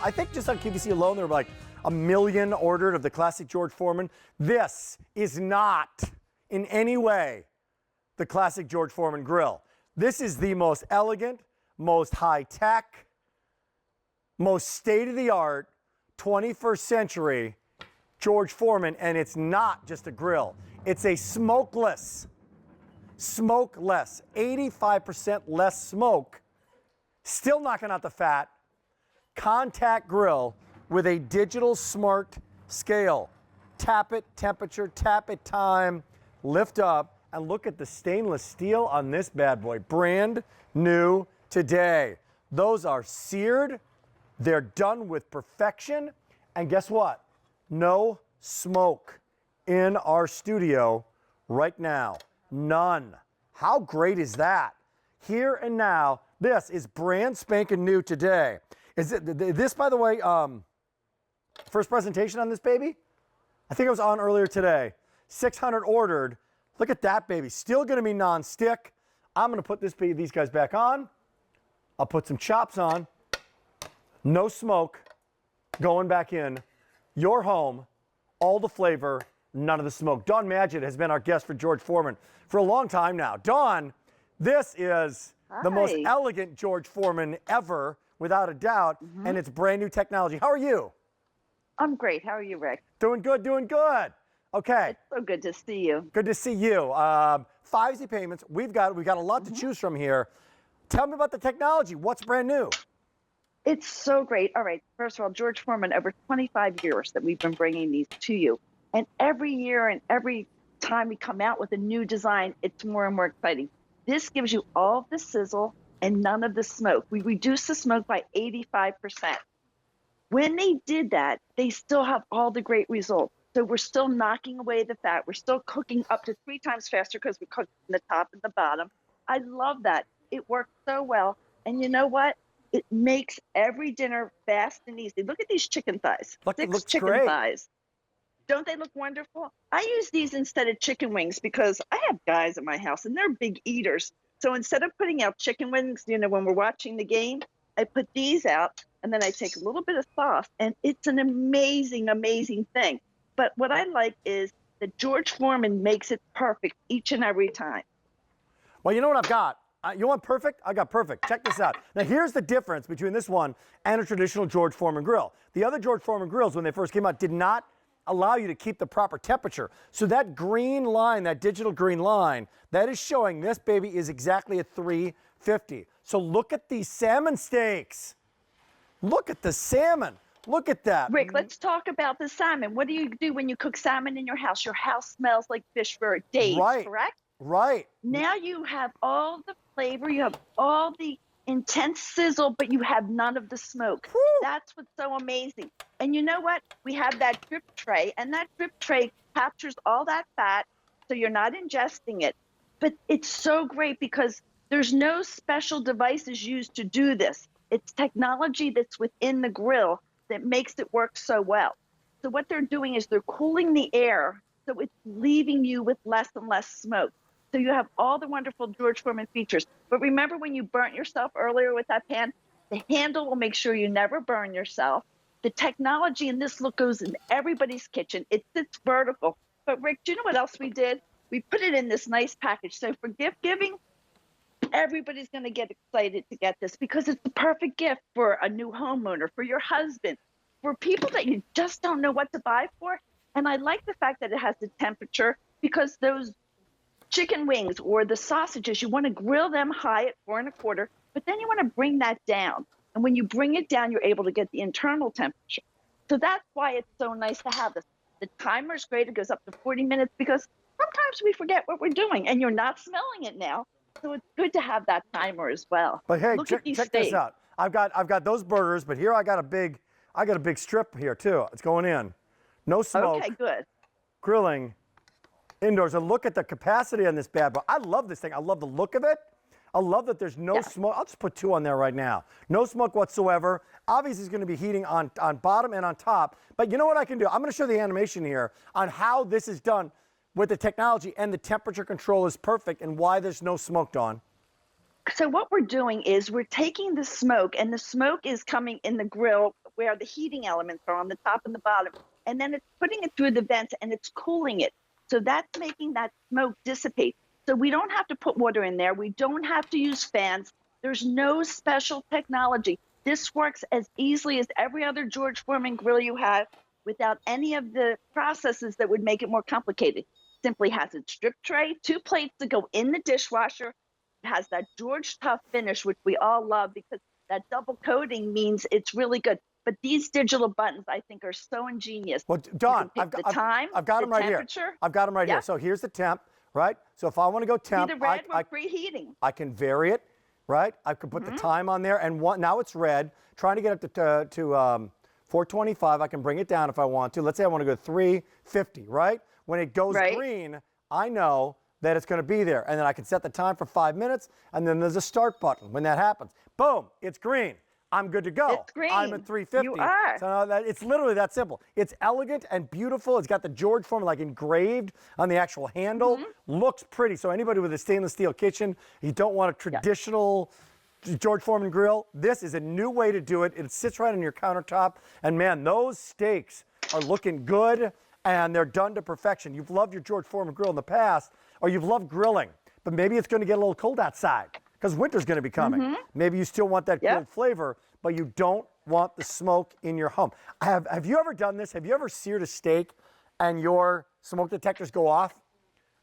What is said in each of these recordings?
I think just on QVC alone, there were like 1 million ordered of the classic George Foreman. This is not in any way the classic George Foreman grill. This is the most elegant, most high-tech, most state-of-the-art, 21st century George Foreman, and it's not just a grill. It's a smokeless, 85% less smoke, still knocking out the fat, contact grill with a digital smart scale. Tap it, temperature, tap it, time, lift up, and look at the stainless steel on this bad boy. Brand new today. Those are seared. They're done with perfection. And guess what? No smoke in our studio right now. None. How great is that? Here and now, this is brand spanking new today. Is it this, by the way, first presentation on this baby? I think it was on earlier today. 600 ordered. Look at that baby. Still gonna be non-stick. I'm gonna put these guys back on. I'll put some chops on. No smoke. Going back in. Your home. All the flavor, none of the smoke. Dawn Madgett has been our guest for George Foreman for a long time now. Dawn, this is the most elegant George Foreman ever, without a doubt, and it's brand new technology. How are you? I'm great. How are you, Rick? Doing good, doing good. Okay. It's so good to see you. Good to see you. 5 easy payments. We've got a lot to choose from here. Tell me about the technology. What's brand new? It's so great. All right. First of all, George Foreman, over 25 years that we've been bringing these to you. And every year and every time we come out with a new design, it's more and more exciting. This gives you all the sizzle and none of the smoke. We reduced the smoke by 85%. When they did that, they still have all the great results. So we're still knocking away the fat. We're still cooking up to 3 times faster because we cook the top and the bottom. I love that. It works so well. And you know what? It makes every dinner fast and easy. Look at these chicken thighs. Look, 6 looks chicken great. thighs. Don't they look wonderful? I use these instead of chicken wings because I have guys at my house and they're big eaters. So instead of putting out chicken wings, you know, when we're watching the game, I put these out and then I take a little bit of sauce, and it's an amazing, amazing thing. But what I like is that George Foreman makes it perfect each and every time. Well, you know what I've got? You want perfect? I got perfect. Check this out. Now, here's the difference between this one and a traditional George Foreman grill. The other George Foreman grills, when they first came out, did not allow you to keep the proper temperature. So that green line, that digital green line, that is showing this baby is exactly at 350. So look at these salmon steaks. Look at the salmon. Look at that. Rick, let's talk about the salmon. What do you do when you cook salmon in your house? Your house smells like fish for days, correct? Right. Now you have all the flavor, you have all the intense sizzle, but you have none of the smoke. Woo. That's what's so amazing. And you know what? We have that drip tray, and that drip tray captures all that fat, so you're not ingesting it. But it's so great because there's no special devices used to do this. It's technology that's within the grill that makes it work so well. So what they're doing is they're cooling the air, so it's leaving you with less and less smoke. So you have all the wonderful George Foreman features. But remember when you burnt yourself earlier with that pan? The handle will make sure you never burn yourself. The technology in this look goes in everybody's kitchen. It sits vertical. But Rick, do you know what else we did? We put it in this nice package. So for gift giving, everybody's going to get excited to get this because it's the perfect gift for a new homeowner, for your husband, for people that you just don't know what to buy for. And I like the fact that it has the temperature because those chicken wings or the sausages, you want to grill them high at 4 1/4, but then you want to bring that down. And when you bring it down, you're able to get the internal temperature. So that's why it's so nice to have this. The timer is great. It goes up to 40 minutes because sometimes we forget what we're doing and you're not smelling it now. So it's good to have that timer as well. But hey, Look check this out. I've got those burgers, but here I got a big strip here too. It's going in. No smoke. Okay, good. Grilling indoors. And look at the capacity on this bad boy. I love this thing. I love the look of it. I love that there's no smoke. I'll just put 2 on there right now. No smoke whatsoever. Obviously, it's going to be heating on bottom and on top. But you know what I can do? I'm going to show the animation here on how this is done with the technology, and the temperature control is perfect, and why there's no smoke, Dawn. So what we're doing is we're taking the smoke, and the smoke is coming in the grill where the heating elements are on the top and the bottom. And then it's putting it through the vents and it's cooling it. So that's making that smoke dissipate. So we don't have to put water in there. We don't have to use fans. There's no special technology. This works as easily as every other George Foreman grill you have without any of the processes that would make it more complicated. Simply has a strip tray, 2 plates that go in the dishwasher. It has that George Tough finish, which we all love because that double coating means it's really good. But these digital buttons, I think, are so ingenious. Well, Dawn, I've got them right here. I've got them right here. So here's the temp, right? So if I want to go temp, see the red, we're preheating. I can vary it, right? I can put the time on there, and now it's red. Trying to get up to 425, I can bring it down if I want to. Let's say I want to go 350, right? When it goes green, I know that it's going to be there. And then I can set the time for 5 minutes, and then there's a start button. When that happens, boom, it's green. I'm good to go. It's green. I'm at 350. You are. So it's literally that simple. It's elegant and beautiful. It's got the George Foreman like engraved on the actual handle. Looks pretty. So anybody with a stainless steel kitchen, you don't want a traditional George Foreman grill, this is a new way to do it. It sits right on your countertop. And man, those steaks are looking good and they're done to perfection. You've loved your George Foreman grill in the past, or you've loved grilling, but maybe it's going to get a little cold outside because winter's going to be coming. Maybe you still want that grilled flavor, but you don't want the smoke in your home. Have you ever done this? Have you ever seared a steak and your smoke detectors go off?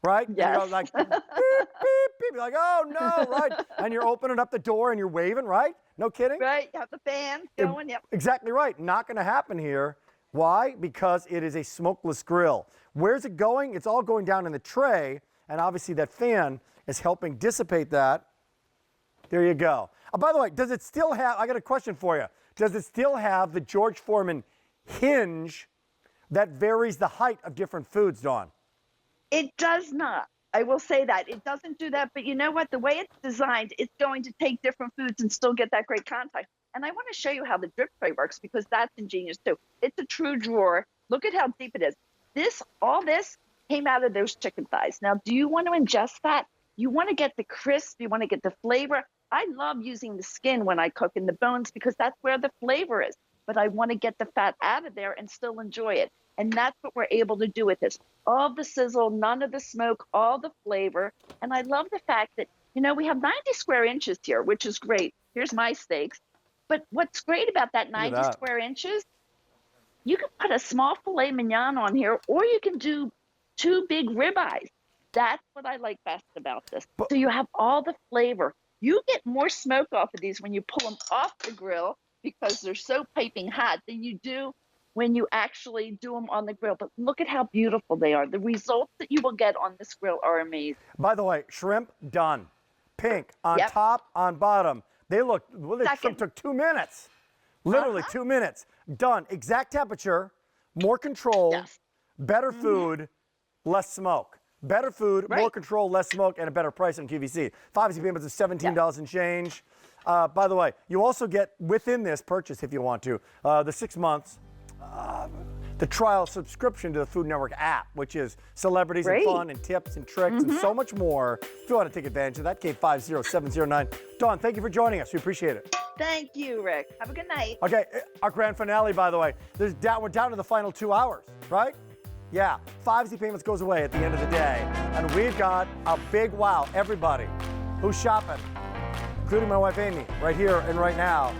Right? Yes. And you're like, beep, beep, beep. You're like, oh no, right? And you're opening up the door and you're waving, right? No kidding? Right, you have the fan going, yep. Exactly right. Not going to happen here. Why? Because it is a smokeless grill. Where's it going? It's all going down in the tray, and obviously that fan is helping dissipate that. There you go. Oh, by the way, does it still have, I got a question for you. Does it still have the George Foreman hinge that varies the height of different foods, Dawn? It does not. I will say that. It doesn't do that, but you know what? The way it's designed, it's going to take different foods and still get that great contact. And I want to show you how the drip tray works because that's ingenious too. It's a true drawer. Look at how deep it is. All this came out of those chicken thighs. Now, do you want to ingest that? You want to get the crisp, you want to get the flavor. I love using the skin when I cook in the bones because that's where the flavor is. But I want to get the fat out of there and still enjoy it. And that's what we're able to do with this. All the sizzle, none of the smoke, all the flavor. And I love the fact that, you know, we have 90 square inches here, which is great. Here's my steaks. But what's great about that 90 square inches, you can put a small filet mignon on here, or you can do 2 big ribeyes. That's what I like best about this. So you have all the flavor. You get more smoke off of these when you pull them off the grill because they're so piping hot than you do when you actually do them on the grill. But look at how beautiful they are. The results that you will get on this grill are amazing. By the way, shrimp done. Pink on top, on bottom. They look, shrimp took 2 minutes. Literally 2 minutes. Done. Exact temperature, more control, better food, less smoke. Better food, more control, less smoke, and a better price on QVC. 5 easy payments of $17 and change. By the way, you also get within this purchase, if you want to, the 6 months, the trial subscription to the Food Network app, which is celebrities and fun and tips and tricks and so much more. If you want to take advantage of that, K50709. Dawn, thank you for joining us. We appreciate it. Thank you, Rick. Have a good night. Okay, our grand finale, by the way. We're down to the final 2 hours, right? Yeah, 5 easy payments goes away at the end of the day. And we've got a big wow. Everybody who's shopping, including my wife Amy, right here and right now,